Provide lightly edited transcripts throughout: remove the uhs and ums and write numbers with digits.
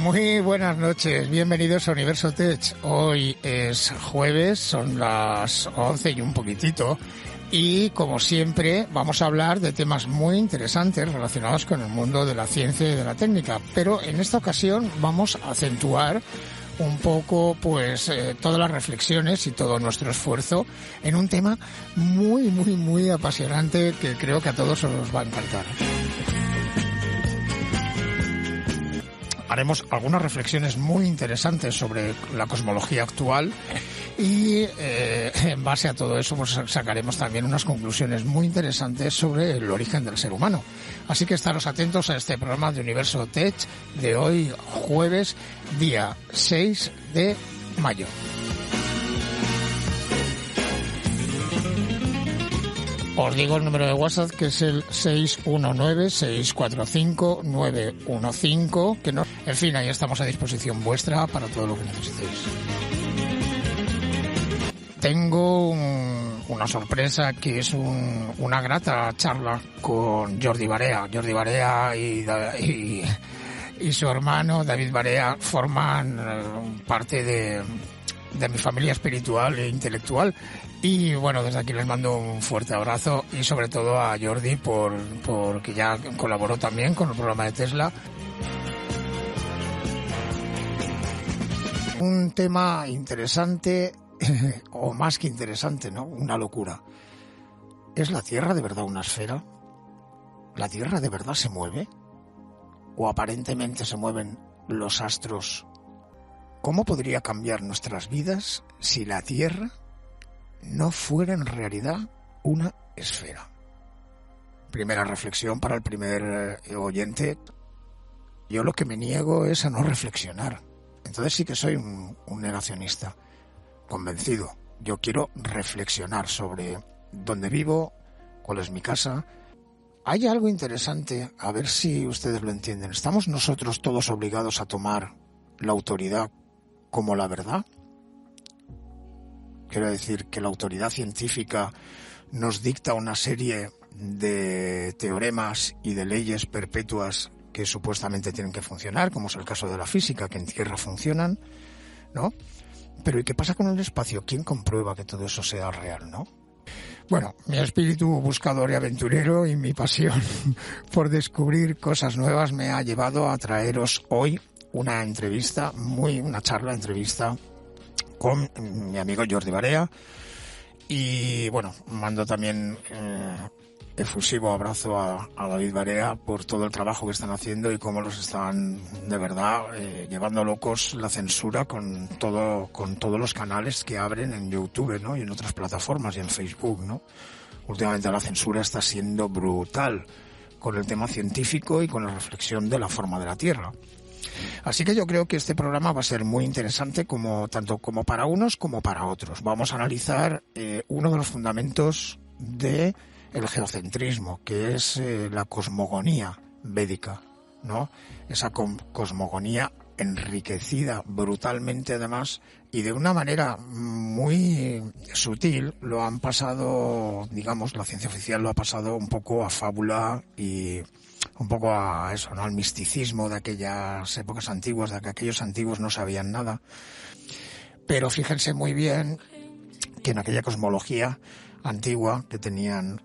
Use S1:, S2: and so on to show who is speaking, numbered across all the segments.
S1: Muy buenas noches, bienvenidos a Universo Tech. Hoy es jueves, son las 11 y un poquitito, y como siempre vamos a hablar de temas muy interesantes relacionados con el mundo de la ciencia y de la técnica, pero en esta ocasión vamos a acentuar un poco todas las reflexiones y todo nuestro esfuerzo en un tema muy apasionante que creo que a todos os va a encantar. Haremos algunas reflexiones muy interesantes sobre la cosmología actual y en base a todo eso pues sacaremos también unas conclusiones muy interesantes sobre el origen del ser humano. Así que estaros atentos a este programa de Universo Tech de hoy, jueves, día 6 de mayo. Os digo el número de WhatsApp, que es el 619-645-915, que no... En fin, ahí estamos a disposición vuestra para todo lo que necesitéis. Tengo una sorpresa, que es una grata charla con Jordi Barea. Jordi Barea y su hermano David Barea forman parte de mi familia espiritual e intelectual. Y bueno, desde aquí les mando un fuerte abrazo, y sobre todo a Jordi porque ya colaboró también con el programa de Tesla. Un tema interesante, o más que interesante, ¿no? Una locura. ¿Es la Tierra de verdad una esfera? ¿La Tierra de verdad se mueve? ¿O aparentemente se mueven los astros? ¿Cómo podría cambiar nuestras vidas si la Tierra no fuera en realidad una esfera? Primera reflexión para el primer oyente. Yo lo que me niego es a no reflexionar. Entonces sí que soy un negacionista convencido. Yo quiero reflexionar sobre dónde vivo, cuál es mi casa. Hay algo interesante, a ver si ustedes lo entienden. ¿Estamos nosotros todos obligados a tomar la autoridad como la verdad? Quiero decir que la autoridad científica nos dicta una serie de teoremas y de leyes perpetuas que supuestamente tienen que funcionar, como es el caso de la física, que en Tierra funcionan, ¿no? Pero ¿y qué pasa con el espacio? ¿Quién comprueba que todo eso sea real, no? Bueno, mi espíritu buscador y aventurero y mi pasión por descubrir cosas nuevas me ha llevado a traeros hoy una entrevista con mi amigo Jordi Barea. Y bueno, mando también efusivo abrazo a David Barea por todo el trabajo que están haciendo y cómo los están de verdad llevando locos la censura con todos los canales que abren en YouTube, ¿no? Y en otras plataformas y en Facebook, ¿no? Últimamente la censura está siendo brutal con el tema científico y con la reflexión de la forma de la Tierra. Así que yo creo que este programa va a ser muy interesante, tanto como para unos como para otros. Vamos a analizar uno de los fundamentos del geocentrismo, que es la cosmogonía védica, ¿no? Esa cosmogonía enriquecida brutalmente, además, y de una manera muy sutil lo han pasado, digamos, la ciencia oficial lo ha pasado un poco a fábula y un poco a eso, ¿no? Al misticismo de aquellas épocas antiguas, de que aquellos antiguos no sabían nada. Pero fíjense muy bien que en aquella cosmología antigua que tenían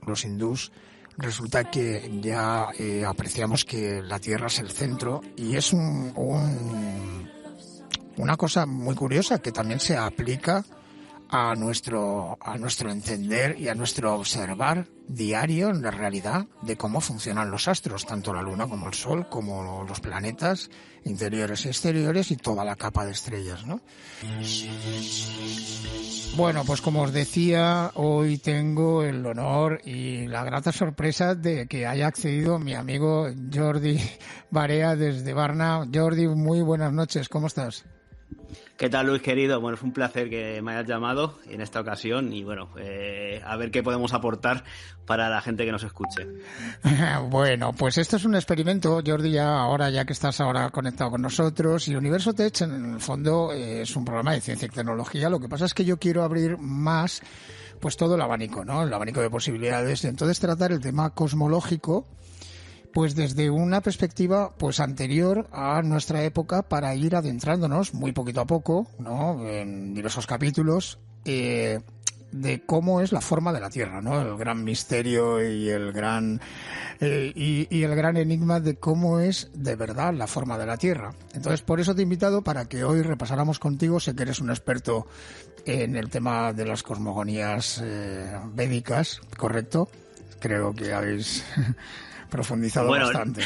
S1: los hindús, resulta que ya apreciamos que la Tierra es el centro, y es una cosa muy curiosa que también se aplica a nuestro entender y a nuestro observar diario en la realidad de cómo funcionan los astros, tanto la Luna como el Sol, como los planetas interiores y exteriores y toda la capa de estrellas, ¿no? Bueno, pues como os decía, hoy tengo el honor y la grata sorpresa de que haya accedido mi amigo Jordi Barea desde Varna. Jordi, muy buenas noches, ¿cómo estás?
S2: ¿Qué tal, Luis, querido? Bueno, es un placer que me hayas llamado en esta ocasión y bueno, a ver qué podemos aportar para la gente que nos escuche.
S1: Bueno, pues esto es un experimento, Jordi, ya que estás ahora conectado con nosotros, y Universo Tech en el fondo es un programa de ciencia y tecnología. Lo que pasa es que yo quiero abrir más pues todo el abanico, ¿no? El abanico de posibilidades, y entonces tratar el tema cosmológico, pues desde una perspectiva pues anterior a nuestra época, para ir adentrándonos muy poquito a poco, ¿no?, en diversos capítulos de cómo es la forma de la Tierra, ¿no? El gran misterio y el gran enigma de cómo es de verdad la forma de la Tierra. Entonces, por eso te he invitado para que hoy repasáramos contigo. Sé que eres un experto en el tema de las cosmogonías védicas, ¿correcto? Creo que habéis profundizado bastante.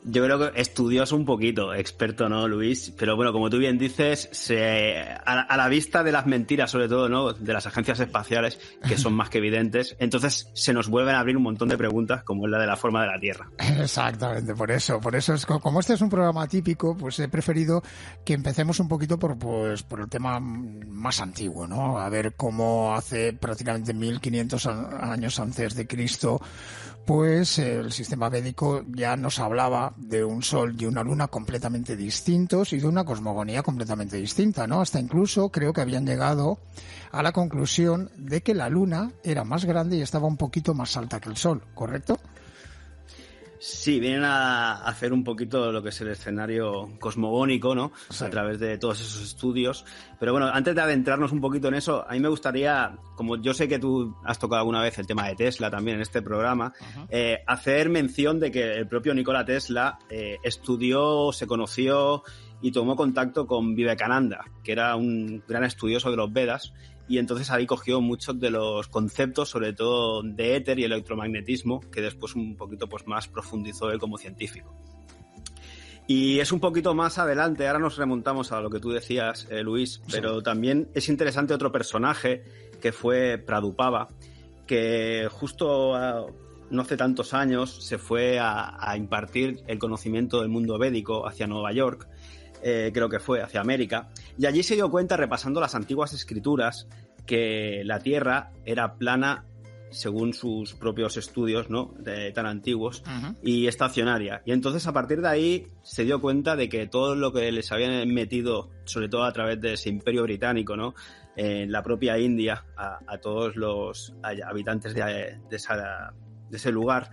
S2: Yo creo que estudioso un poquito, experto, ¿no, Luis? Pero bueno, como tú bien dices, a la vista de las mentiras, sobre todo, ¿no?, de las agencias espaciales, que son más que evidentes, entonces se nos vuelven a abrir un montón de preguntas, como es la de la forma de la Tierra.
S1: Exactamente, por eso es como este es un programa típico, pues he preferido que empecemos un poquito por el tema más antiguo, ¿no? A ver cómo hace prácticamente 1500 años antes de Cristo, pues el sistema védico ya nos hablaba de un sol y una luna completamente distintos y de una cosmogonía completamente distinta, ¿no? Hasta incluso creo que habían llegado a la conclusión de que la luna era más grande y estaba un poquito más alta que el sol, ¿correcto?
S2: Sí, vienen a hacer un poquito lo que es el escenario cosmogónico, ¿no? Sí. A través de todos esos estudios. Pero bueno, antes de adentrarnos un poquito en eso, a mí me gustaría, como yo sé que tú has tocado alguna vez el tema de Tesla también en este programa, hacer mención de que el propio Nikola Tesla estudió, se conoció y tomó contacto con Vivekananda, que era un gran estudioso de los Vedas, y entonces ahí cogió muchos de los conceptos, sobre todo de éter y electromagnetismo, que después un poquito pues más profundizó él como científico. Y es un poquito más adelante, ahora nos remontamos a lo que tú decías, Luis, pero también es interesante otro personaje que fue Prabhupada, que justo no hace tantos años se fue a impartir el conocimiento del mundo védico hacia Nueva York, creo que fue, hacia América, y allí se dio cuenta, repasando las antiguas escrituras, que la Tierra era plana según sus propios estudios, ¿no?, tan antiguos, y estacionaria. Y entonces, a partir de ahí, se dio cuenta de que todo lo que les habían metido, sobre todo a través de ese imperio británico, ¿no?, en la propia India, a todos los habitantes de ese lugar,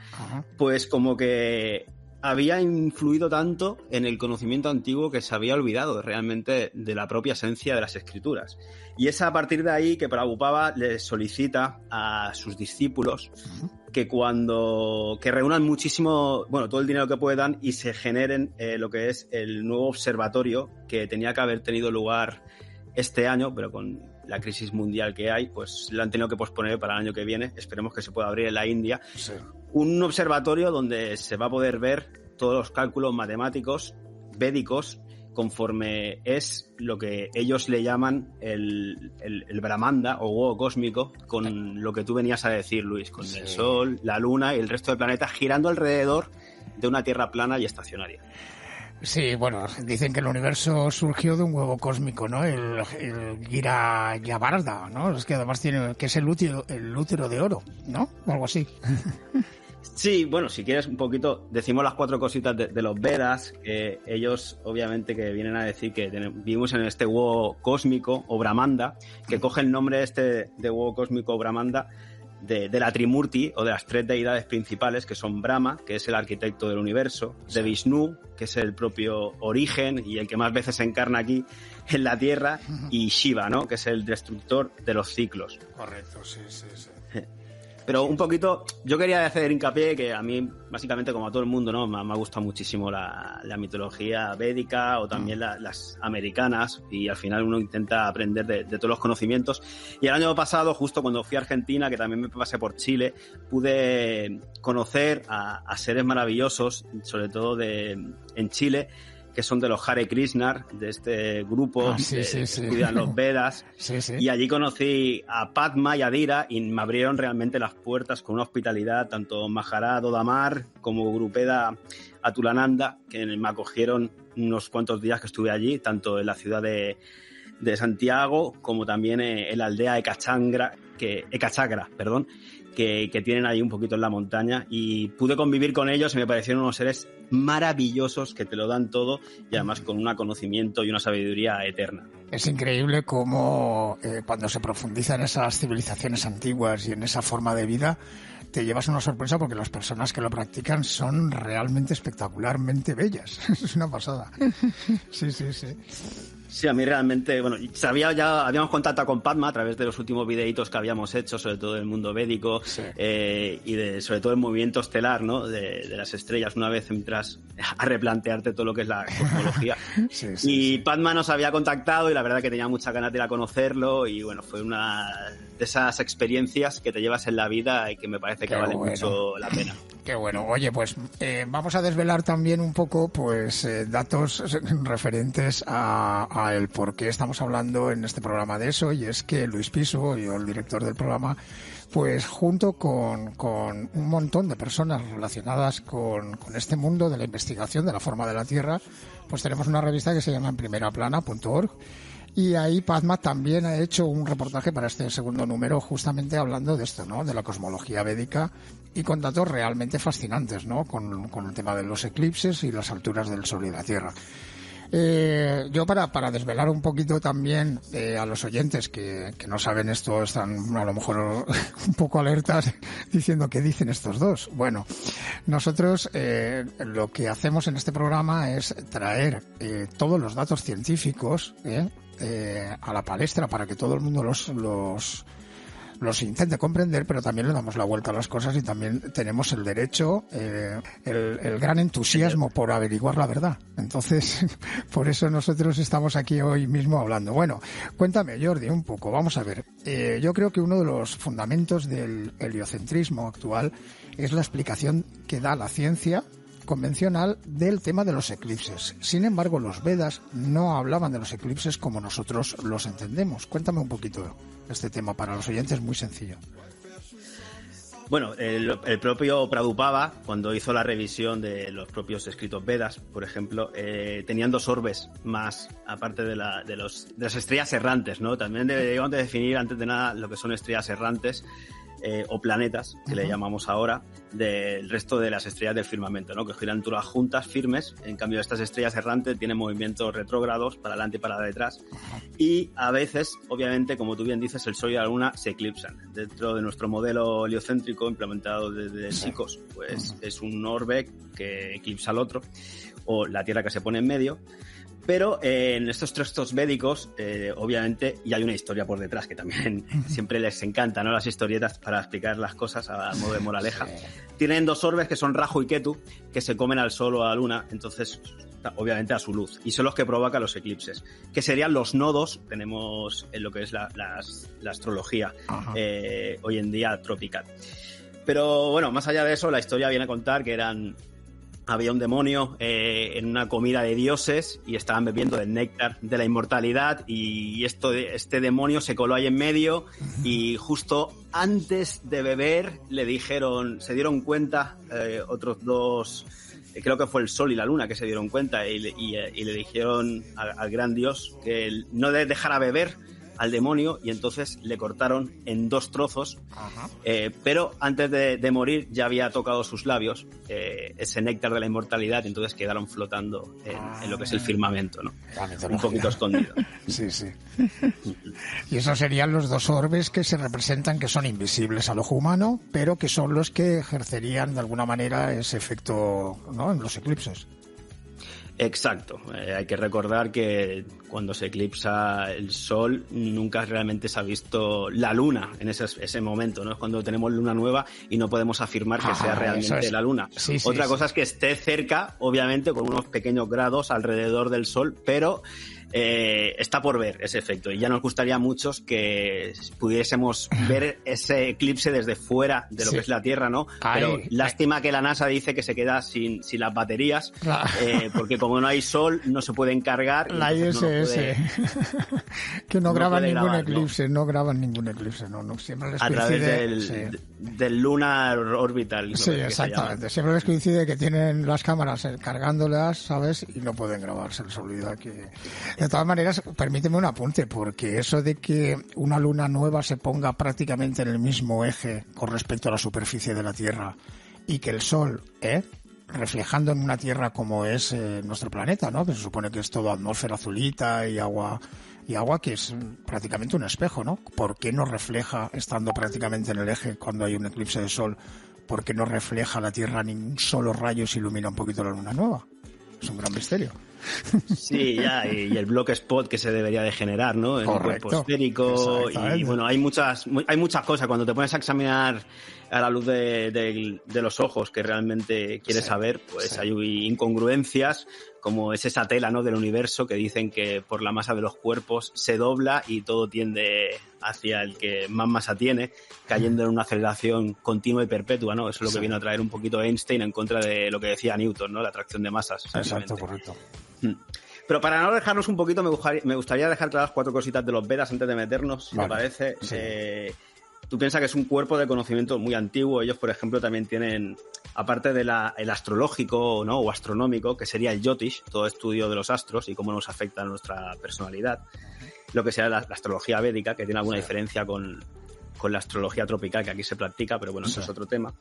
S2: pues como que había influido tanto en el conocimiento antiguo que se había olvidado realmente de la propia esencia de las escrituras. Y es a partir de ahí que Prabhupada les solicita a sus discípulos que reúnan muchísimo, bueno, todo el dinero que puedan y se generen lo que es el nuevo observatorio que tenía que haber tenido lugar este año, pero con la crisis mundial que hay, pues lo han tenido que posponer para el año que viene. Esperemos que se pueda abrir en la India. Sí. Un observatorio donde se va a poder ver todos los cálculos matemáticos védicos conforme es lo que ellos le llaman el Brahmanda o huevo cósmico, con lo que tú venías a decir, Luis, con el Sol, la Luna y el resto de planetas girando alrededor de una Tierra plana y estacionaria.
S1: Sí, bueno, dicen que el universo surgió de un huevo cósmico, ¿no? El Gira Yabarda, ¿no? Es que además tiene, que es el útero de oro, ¿no? O algo así.
S2: Sí, bueno, si quieres un poquito, decimos las 4 cositas de los Vedas, que ellos obviamente que vienen a decir que vivimos en este huevo cósmico o Brahmanda, que coge el nombre de huevo cósmico o Brahmanda de la Trimurti o de las 3 deidades principales, que son Brahma, que es el arquitecto del universo, de Vishnu, que es el propio origen y el que más veces se encarna aquí en la Tierra, y Shiva, ¿no?, que es el destructor de los ciclos.
S1: Correcto, sí.
S2: Pero un poquito, yo quería hacer hincapié que a mí, básicamente como a todo el mundo, ¿no?, me ha gustado muchísimo la mitología védica o también las americanas, y al final uno intenta aprender de todos los conocimientos. Y el año pasado, justo cuando fui a Argentina, que también me pasé por Chile, pude conocer a seres maravillosos, sobre todo en Chile, que son de los Hare Krishna, de este grupo que estudian los Vedas. Sí. Y allí conocí a Padma y a Dira y me abrieron realmente las puertas con una hospitalidad, tanto Maharaj Dodamar como Grupeda Atulananda, que me acogieron unos cuantos días que estuve allí, tanto en la ciudad de Santiago como también en la aldea Ekachagra, que tienen ahí un poquito en la montaña, y pude convivir con ellos y me parecieron unos seres maravillosos que te lo dan todo y además con un conocimiento y una sabiduría eterna.
S1: Es increíble cómo cuando se profundiza en esas civilizaciones antiguas y en esa forma de vida, te llevas una sorpresa porque las personas que lo practican son realmente espectacularmente bellas. Es una pasada. Sí, sí, sí.
S2: Sí, a mí realmente, bueno, habíamos contactado con Padma a través de los últimos videitos que habíamos hecho, sobre todo del mundo védico, sí. Y sobre todo el movimiento estelar, ¿no? De las estrellas, una vez entras a replantearte todo lo que es la cosmología. Sí, Padma nos había contactado y la verdad que tenía muchas ganas de ir a conocerlo y bueno, fue una de esas experiencias que te llevas en la vida y que me parece que vale mucho la pena.
S1: Qué bueno. Oye, pues vamos a desvelar también un poco pues datos referentes a el por qué estamos hablando en este programa de eso, y es que Luis Piso, yo el director del programa, pues junto con un montón de personas relacionadas con este mundo de la investigación de la forma de la Tierra, pues tenemos una revista que se llama enprimeraplana.org. Y ahí Padma también ha hecho un reportaje para este segundo número justamente hablando de esto, ¿no? De la cosmología védica y con datos realmente fascinantes, ¿no? Con el tema de los eclipses y las alturas del Sol y la Tierra. Yo para desvelar un poquito también a los oyentes que no saben esto, están a lo mejor un poco alertas diciendo ¿qué dicen estos dos? Bueno, nosotros lo que hacemos en este programa es traer todos los datos científicos a la palestra para que todo el mundo los intente comprender, pero también le damos la vuelta a las cosas y también tenemos el derecho, el gran entusiasmo por averiguar la verdad. Entonces, por eso nosotros estamos aquí hoy mismo hablando. Bueno, cuéntame, Jordi, un poco. Vamos a ver. Yo creo que uno de los fundamentos del heliocentrismo actual es la explicación que da la ciencia convencional del tema de los eclipses. Sin embargo, los Vedas no hablaban de los eclipses como nosotros los entendemos. Cuéntame un poquito este tema para los oyentes, muy sencillo.
S2: Bueno, el propio Prabhupada, cuando hizo la revisión de los propios escritos Vedas, por ejemplo, tenían dos orbes más, aparte de las estrellas errantes, ¿no? También debemos de definir, antes de nada, lo que son estrellas errantes, o planetas, que le llamamos ahora, del resto de las estrellas del firmamento, ¿no? Que giran todas juntas, firmes. En cambio, estas estrellas errantes tienen movimientos retrógrados, para adelante y para detrás. Y a veces, obviamente, como tú bien dices, el Sol y la Luna se eclipsan. Dentro de nuestro modelo heliocéntrico implementado desde SICOS, pues es un orbe que eclipsa al otro, o la Tierra que se pone en medio. Pero en estos textos védicos, obviamente, y hay una historia por detrás que también siempre les encanta, ¿no? Las historietas para explicar las cosas a modo de moraleja. Sí. Tienen dos orbes que son Rahu y Ketu, que se comen al Sol o a la Luna, entonces, obviamente, a su luz. Y son los que provocan los eclipses, que serían los nodos, tenemos en lo que es la astrología hoy en día tropical. Pero bueno, más allá de eso, la historia viene a contar que había un demonio en una comida de dioses y estaban bebiendo del néctar de la inmortalidad y este demonio se coló ahí en medio y justo antes de beber se dieron cuenta otros dos, creo que fue el Sol y la Luna que se dieron cuenta y le dijeron al gran dios que no dejara beber al demonio y entonces le cortaron en dos trozos, pero antes de morir ya había tocado sus labios ese néctar de la inmortalidad, entonces quedaron flotando en lo que es el firmamento, ¿no? Un poquito escondido.
S1: Sí, sí. Y esos serían los dos orbes que se representan, que son invisibles al ojo humano, pero que son los que ejercerían de alguna manera ese efecto, ¿no?, en los eclipses.
S2: Exacto. Hay que recordar que cuando se eclipsa el Sol nunca realmente se ha visto la Luna en ese momento, ¿no? Es cuando tenemos luna nueva y no podemos afirmar que sea realmente la Luna. Sí, Otra cosa es que esté cerca, obviamente, con unos pequeños grados alrededor del Sol, pero está por ver ese efecto y ya nos gustaría a muchos que pudiésemos ver ese eclipse desde fuera de lo que es la Tierra, ¿no? Pero lástima que la NASA dice que se queda sin las baterías, porque como no hay sol no se pueden cargar.
S1: La ISS que no graban ningún eclipse, no graban ningún eclipse, no siempre les coincide,
S2: a través del Lunar Orbital.
S1: Sí, exactamente. Siempre les coincide que tienen las cámaras cargándolas, ¿sabes? Y no pueden grabarse, les olvida que... De todas maneras, permíteme un apunte, porque eso de que una luna nueva se ponga prácticamente en el mismo eje con respecto a la superficie de la Tierra y que el Sol, reflejando en una Tierra como es nuestro planeta, ¿no? Que se supone que es todo atmósfera azulita y agua y agua que es prácticamente un espejo, ¿no? ¿Por qué no refleja, estando prácticamente en el eje cuando hay un eclipse de sol, por qué no refleja la Tierra ni un solo rayo si ilumina un poquito la luna nueva? Es un gran misterio.
S2: Sí, ya, y el block spot que se debería de generar, ¿no? En
S1: Correcto.
S2: un cuerpo esférico. Y bueno, hay muchas cosas. Cuando te pones a examinar a la luz de los ojos que realmente quieres saber, pues hay incongruencias, como es esa tela, ¿no?, del universo, que dicen que por la masa de los cuerpos se dobla y todo tiende hacia el que más masa tiene, cayendo en una aceleración continua y perpetua, ¿no? Eso es lo que viene a traer un poquito Einstein en contra de lo que decía Newton, ¿no? La atracción de masas.
S1: Exacto, correcto.
S2: Pero para no dejarnos un poquito, me gustaría dejar claras 4 cositas de los Vedas antes de meternos, si te parece. Sí. Tú piensas que es un cuerpo de conocimiento muy antiguo. Ellos, por ejemplo, también tienen, aparte del astrológico, ¿no?, o astronómico, que sería el Jyotish, todo estudio de los astros y cómo nos afecta a nuestra personalidad, lo que sea la astrología védica, que tiene alguna diferencia con la astrología tropical que aquí se practica, pero bueno, eso es otro tema.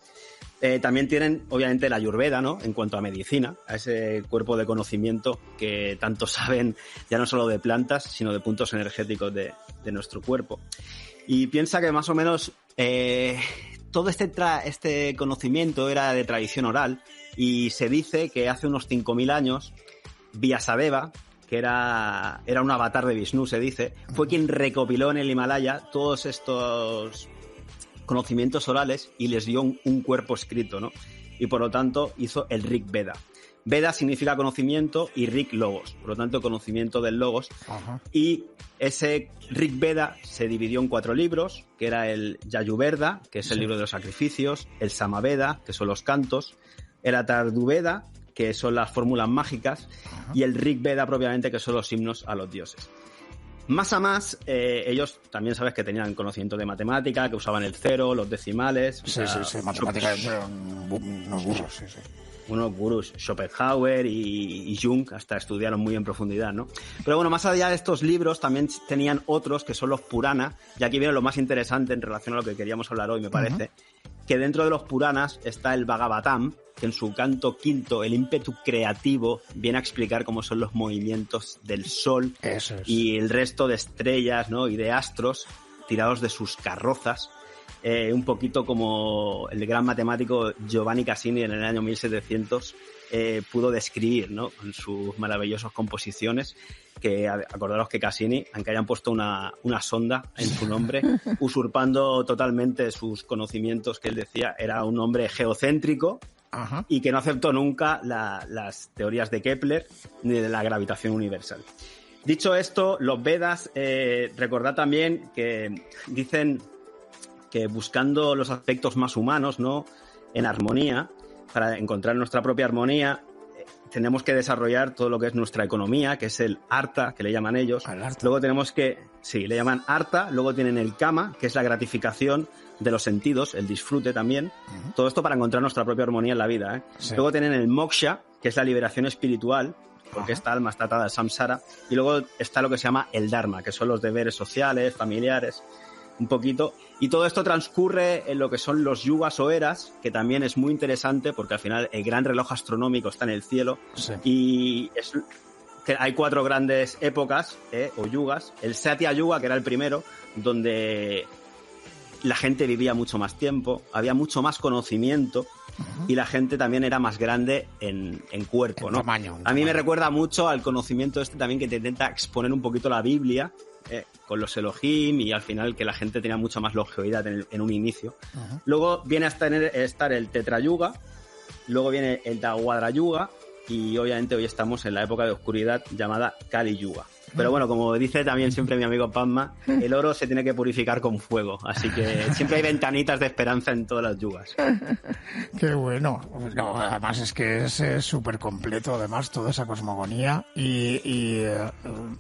S2: También tienen, obviamente, la Ayurveda, ¿no?, en cuanto a medicina, a ese cuerpo de conocimiento que tanto saben ya no solo de plantas, sino de puntos energéticos de nuestro cuerpo. Y piensa que más o menos todo este conocimiento era de tradición oral, y se dice que hace unos 5.000 años Vyasadeva, que era un avatar de Vishnu, se dice, fue quien recopiló en el Himalaya todos estos conocimientos orales y les dio un cuerpo escrito, ¿no? Y por lo tanto hizo el Rig Veda. Veda significa conocimiento y Rig Logos, por lo tanto conocimiento del Logos. Ajá. Y ese Rig Veda se dividió en 4 libros, que era el Yajurveda, que es el libro de los sacrificios, el Samaveda, que son los cantos, el Atharvaveda, que son las fórmulas mágicas, y el Rig Veda propiamente, que son los himnos a los dioses. Más a más, ellos también sabes que tenían conocimiento de matemática, que usaban el cero, los decimales.
S1: Sí, matemática, unos burros, sí.
S2: Unos gurús, Schopenhauer y Jung, hasta estudiaron muy en profundidad, ¿no? Pero bueno, más allá de estos libros, también tenían otros que son los Puranas, y aquí viene lo más interesante en relación a lo que queríamos hablar hoy, me parece, que dentro de los Puranas está el Bhagavatam, que en su canto quinto, el ímpetu creativo, viene a explicar cómo son los movimientos del Sol y el resto de estrellas, ¿no?, y de astros tirados de sus carrozas. Un poquito como el gran matemático Giovanni Cassini en el año 1700 pudo describir, ¿no?, con sus maravillosas composiciones, que acordaros que Cassini, aunque hayan puesto una sonda en su nombre, usurpando totalmente sus conocimientos, que él decía era un hombre geocéntrico. Ajá. Y que no aceptó nunca las teorías de Kepler ni de la gravitación universal. Dicho esto, los Vedas, recordad también que dicen que buscando los aspectos más humanos, ¿no?, en armonía, para encontrar nuestra propia armonía, tenemos que desarrollar todo lo que es nuestra economía, que es el Artha, que le llaman ellos. Luego tenemos le llaman Artha, luego tienen el Kama, que es la gratificación de los sentidos, el disfrute también. Todo esto para encontrar nuestra propia armonía en la vida, ¿eh? Sí. Luego tienen el Moksha, que es la liberación espiritual, porque esta alma está atada al samsara. Y luego está lo que se llama el Dharma, que son los deberes sociales, familiares, un poquito. Y todo esto transcurre en lo que son los yugas o eras, que también es muy interesante porque al final el gran reloj astronómico está en el cielo. Sí. Y que hay 4 grandes épocas, o yugas. El Satya Yuga, que era el primero, donde la gente vivía mucho más tiempo, había mucho más conocimiento y la gente también era más grande en cuerpo, en, ¿no?
S1: Tamaño,
S2: a mí me recuerda mucho al conocimiento también que te intenta exponer un poquito la Biblia, con los Elohim, y al final que la gente tenía mucha más longevidad en un inicio. Luego viene a estar el Tetrayuga, luego viene el Dwapara Yuga, y obviamente hoy estamos en la época de oscuridad llamada Kali Yuga. Pero bueno, como dice también siempre mi amigo Padma, el oro se tiene que purificar con fuego, así que siempre hay ventanitas de esperanza en todas las yugas.
S1: Qué bueno. No, además es que es súper completo, además, toda esa cosmogonía, y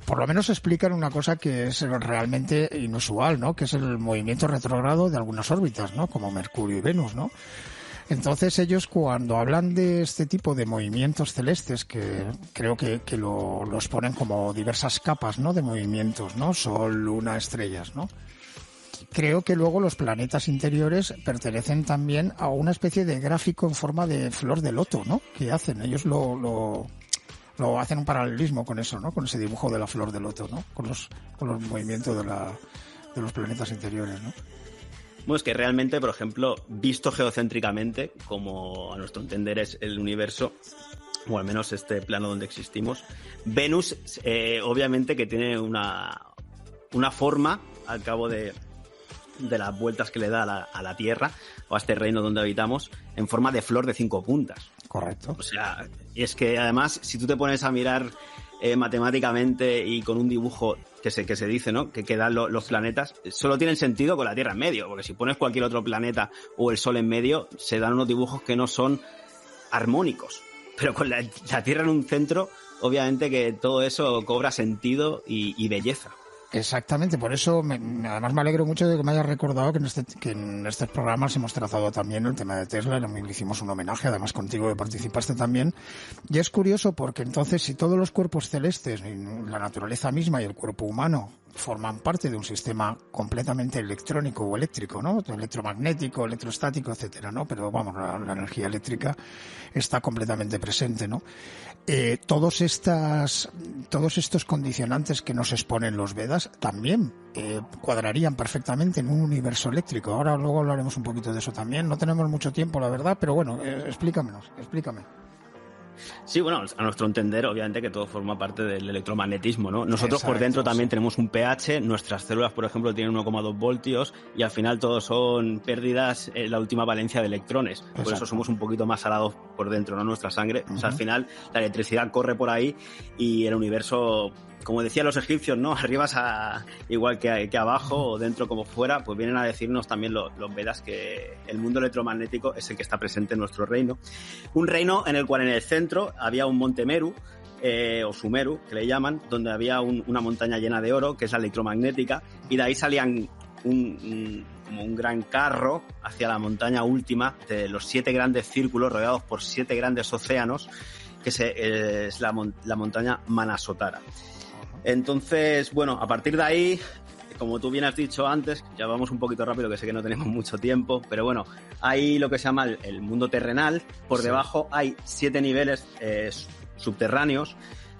S1: por lo menos explican una cosa que es realmente inusual, ¿no?, que es el movimiento retrógrado de algunas órbitas, ¿no?, como Mercurio y Venus, ¿no? Entonces ellos, cuando hablan de este tipo de movimientos celestes, que creo que los ponen como diversas capas, ¿no?, de movimientos, ¿no?, Sol, Luna, estrellas, ¿no? Creo que luego los planetas interiores pertenecen también a una especie de gráfico en forma de flor de loto, ¿no?, que hacen. Ellos lo lo hacen un paralelismo con eso, ¿no? Con ese dibujo de la flor de loto, ¿no? Con los movimientos de los planetas interiores, ¿no?
S2: Bueno, es que realmente, por ejemplo, visto geocéntricamente, como a nuestro entender es el universo, o al menos este plano donde existimos, Venus obviamente que tiene una forma al cabo de las vueltas que le da a la Tierra o a este reino donde habitamos, en forma de flor de 5 puntas.
S1: Correcto.
S2: O sea, y es que además, si tú te pones a mirar matemáticamente y con un dibujo que se dice, ¿no? Que dan los planetas, solo tienen sentido con la Tierra en medio, porque si pones cualquier otro planeta o el Sol en medio, se dan unos dibujos que no son armónicos. Pero con la Tierra en un centro, obviamente que todo eso cobra sentido y belleza.
S1: Exactamente, por eso además me alegro mucho de que me hayas recordado que en estos programas hemos tratado también el tema de Tesla, le hicimos un homenaje, además contigo que participaste también. Y es curioso porque entonces si todos los cuerpos celestes, la naturaleza misma y el cuerpo humano forman parte de un sistema completamente electrónico o eléctrico, ¿no? Electromagnético, electrostático, etcétera, ¿no? Pero vamos, la energía eléctrica está completamente presente, ¿no? Todos estos condicionantes que nos exponen los Vedas también cuadrarían perfectamente en un universo eléctrico. Ahora luego hablaremos un poquito de eso también. No tenemos mucho tiempo, la verdad, pero bueno, explícame.
S2: Sí, bueno, a nuestro entender, obviamente que todo forma parte del electromagnetismo, ¿no? Nosotros por dentro también tenemos un pH, nuestras células, por ejemplo, tienen 1,2 voltios y al final todos son pérdidas en la última valencia de electrones. Exacto. Por eso somos un poquito más salados por dentro, ¿no? Nuestra sangre. O sea, al final la electricidad corre por ahí y el universo, como decían los egipcios, ¿no? Arriba igual que abajo o dentro como fuera, pues vienen a decirnos también los Vedas que el mundo electromagnético es el que está presente en nuestro reino. Un reino en el cual en el centro había un monte Meru, o Sumeru, que le llaman, donde había una montaña llena de oro, que es la electromagnética, y de ahí salían como un gran carro hacia la montaña última de los 7 grandes círculos rodeados por 7 grandes océanos, que es la montaña Manasotara. Entonces, bueno, a partir de ahí, como tú bien has dicho antes, ya vamos un poquito rápido, que sé que no tenemos mucho tiempo, pero bueno, hay lo que se llama el mundo terrenal. Por debajo hay 7 niveles subterráneos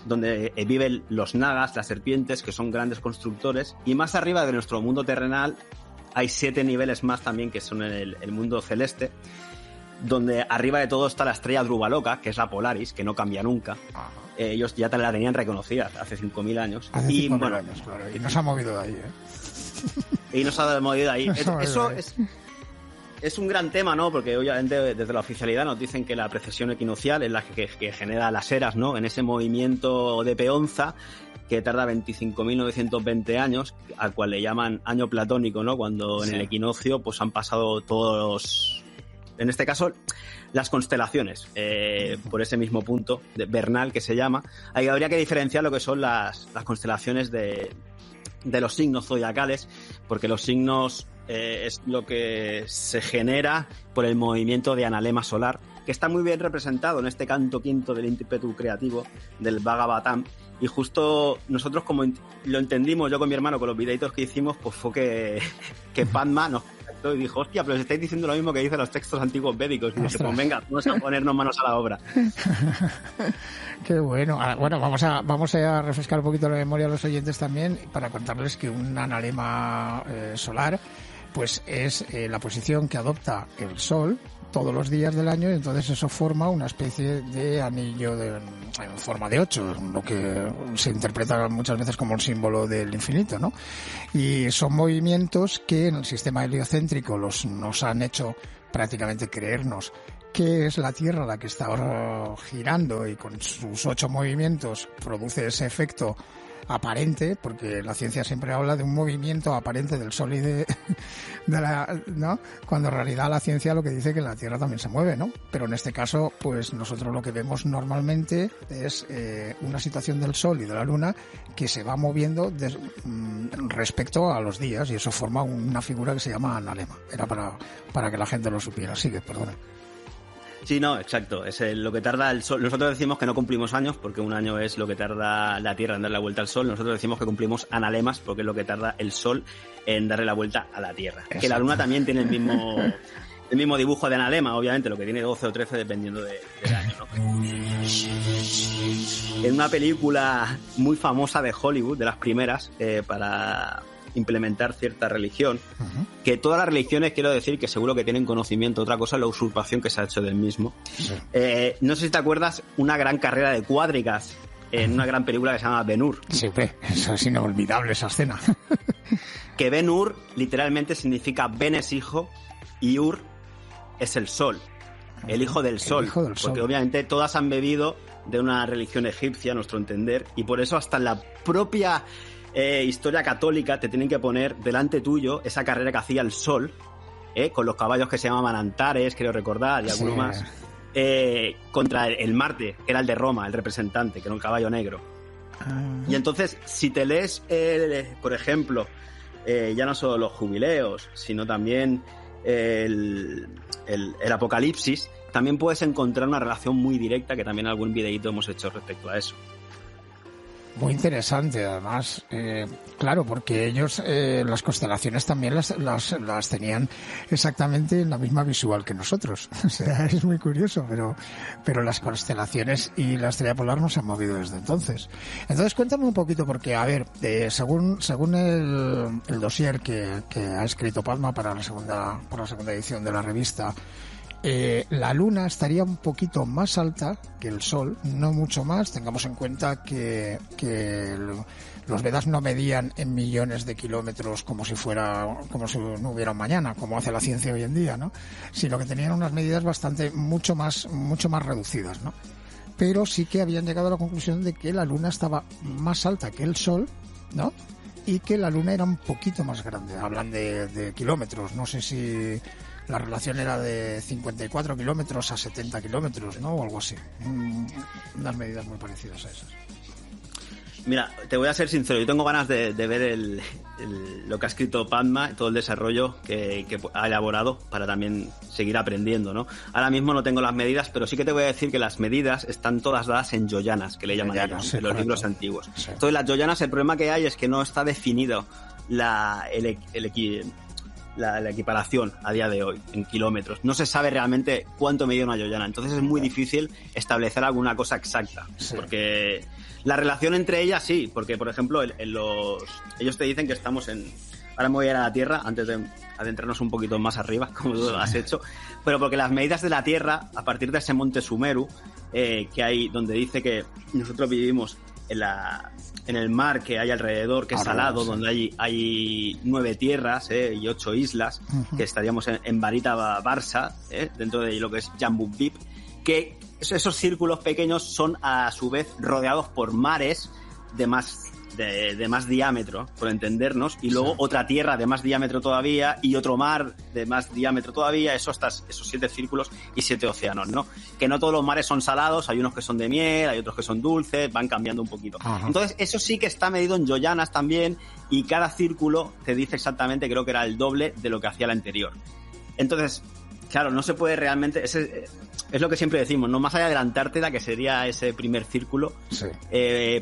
S2: donde viven los nagas, las serpientes, que son grandes constructores, y más arriba de nuestro mundo terrenal hay 7 niveles más también, que son el mundo celeste, donde arriba de todo está la estrella Drubaloka, que es la Polaris, que no cambia nunca. Ellos ya la tenían reconocida hace 5.000 años.
S1: Hace 5.000 años, claro. Y no se ha movido de ahí,
S2: Y no se ha movido de ahí. Eso es un gran tema, ¿no? Porque obviamente desde la oficialidad nos dicen que la precesión equinoccial es la que genera las eras, ¿no? En ese movimiento de peonza que tarda 25.920 años, al cual le llaman año platónico, ¿no? Cuando en el equinoccio pues han pasado todos, en este caso, las constelaciones, por ese mismo punto vernal que se llama. Ahí habría que diferenciar lo que son las constelaciones de los signos zodiacales, porque los signos es lo que se genera por el movimiento de analema solar, que está muy bien representado en este canto quinto del ímpetu creativo del Bhagavatam. Y justo nosotros, como lo entendimos yo con mi hermano con los videitos que hicimos, pues fue que Padma nos contactó y dijo: hostia, pero os estáis diciendo lo mismo que dicen los textos antiguos védicos. Y dije: pues venga, vamos a ponernos manos a la obra.
S1: Qué bueno. Bueno, vamos a refrescar un poquito la memoria a los oyentes también para contarles que un analema solar pues es la posición que adopta el Sol todos los días del año, y entonces eso forma una especie de anillo en forma de 8, lo que se interpreta muchas veces como el símbolo del infinito, ¿no? Y son movimientos que en el sistema heliocéntrico nos han hecho prácticamente creernos que es la Tierra la que está ahora girando, y con sus 8 movimientos produce ese efecto aparente, porque la ciencia siempre habla de un movimiento aparente del Sol y ¿no? Cuando en realidad la ciencia lo que dice que la Tierra también se mueve, ¿no? Pero en este caso, pues nosotros lo que vemos normalmente es una situación del Sol y de la Luna que se va moviendo respecto a los días, y eso forma una figura que se llama analema. Era para que la gente lo supiera. Sigue, perdona.
S2: Sí, no, exacto. Es lo que tarda el Sol. Nosotros decimos que no cumplimos años porque un año es lo que tarda la Tierra en darle la vuelta al Sol. Nosotros decimos que cumplimos analemas porque es lo que tarda el Sol en darle la vuelta a la Tierra. Exacto. Que la Luna también tiene el mismo dibujo de Analema, obviamente, lo que tiene 12 o 13 dependiendo del año, ¿no? En una película muy famosa de Hollywood, de las primeras, para implementar cierta religión, que todas las religiones, quiero decir que seguro que tienen conocimiento, otra cosa es la usurpación que se ha hecho del mismo. Sí. No sé si te acuerdas, una gran carrera de cuadrigas en una gran película que se llama Ben-Hur.
S1: Sí, eso es inolvidable, esa escena.
S2: Que Ben-Hur literalmente significa Ben es hijo y Ur es el sol, el hijo del sol, porque obviamente todas han bebido de una religión egipcia, a nuestro entender, y por eso hasta en la propia historia católica te tienen que poner delante tuyo esa carrera que hacía el sol, con los caballos que se llamaban Antares, creo recordar, y alguno más, contra el Marte, que era el de Roma, el representante, que era un caballo negro. Y entonces, si te lees, por ejemplo, ya no solo los jubileos, sino también el Apocalipsis, también puedes encontrar una relación muy directa, que también algún videíto hemos hecho respecto a eso.
S1: Muy interesante, además, claro, porque ellos las constelaciones también las tenían exactamente en la misma visual que nosotros. O sea, es muy curioso, pero las constelaciones y la estrella polar no se han movido desde entonces. Entonces, cuéntame un poquito, porque, a ver, según el dossier que ha escrito Padma para la segunda edición de la revista, la Luna estaría un poquito más alta que el Sol, no mucho más. Tengamos en cuenta que los Vedas no medían en millones de kilómetros como si no hubiera un mañana, como hace la ciencia hoy en día, ¿no? Sino que tenían unas medidas mucho más reducidas, ¿no? Pero sí que habían llegado a la conclusión de que la Luna estaba más alta que el Sol, ¿no? Y que la Luna era un poquito más grande. Hablan de kilómetros, no sé si la relación era de 54 kilómetros a 70 kilómetros, ¿no? O algo así. Unas medidas muy parecidas a esas.
S2: Mira, te voy a ser sincero, yo tengo ganas de ver lo que ha escrito Padma, todo el desarrollo que ha elaborado para también seguir aprendiendo, ¿no? Ahora mismo no tengo las medidas, pero sí que te voy a decir que las medidas están todas dadas en yoyanas, que le llaman ellos, sí, en los libros antiguos. Sí. Entonces, las yoyanas, el problema que hay es que no está definido la equiparación a día de hoy en kilómetros. No se sabe realmente cuánto medía una yoyana, entonces es muy difícil establecer alguna cosa exacta, sí. Porque la relación entre ellas sí, porque por ejemplo ellos te dicen que estamos ahora me voy a ir a la Tierra antes de adentrarnos un poquito más arriba, como tú has hecho, pero porque las medidas de la Tierra, a partir de ese monte Sumeru, que hay, donde dice que nosotros vivimos en el mar que hay alrededor, que es salado, sí. Donde hay 9 tierras y 8 islas, que estaríamos en Varita Barsa, dentro de lo que es Jambudvip, que esos círculos pequeños son a su vez rodeados por mares de más diámetro, por entendernos, y luego otra tierra de más diámetro todavía y otro mar de más diámetro todavía, esos 7 círculos y 7 océanos, ¿no? Que no todos los mares son salados, hay unos que son de miel, hay otros que son dulces, van cambiando un poquito. Ajá. Entonces, eso sí que está medido en yoyanas también, y cada círculo te dice exactamente, creo que era el doble de lo que hacía el anterior. Entonces, claro, no se puede realmente... Es lo que siempre decimos, no más allá de la Antártida, que sería ese primer círculo, sí.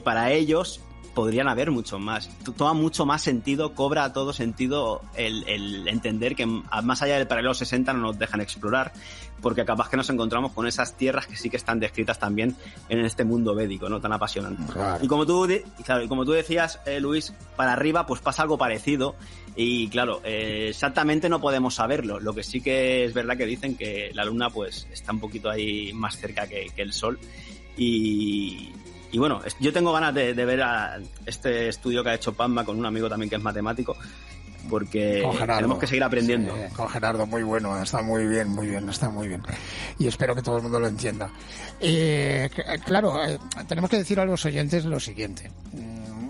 S2: Para ellos podrían haber mucho más. Toma mucho más sentido, cobra todo sentido el entender que más allá del paralelo 60 no nos dejan explorar, porque capaz que nos encontramos con esas tierras que sí que están descritas también en este mundo védico, ¿no? Tan apasionante. Claro. Y como tú decías, Luis, para arriba pues pasa algo parecido. Y claro, exactamente no podemos saberlo. Lo que sí que es verdad que dicen que la Luna pues está un poquito ahí más cerca que el Sol. Y bueno, yo tengo ganas de ver este estudio que ha hecho Padma con un amigo también que es matemático, porque tenemos que seguir aprendiendo.
S1: Sí, con Gerardo, muy bueno, está muy bien, está muy bien. Y espero que todo el mundo lo entienda. Claro, tenemos que decir a los oyentes lo siguiente.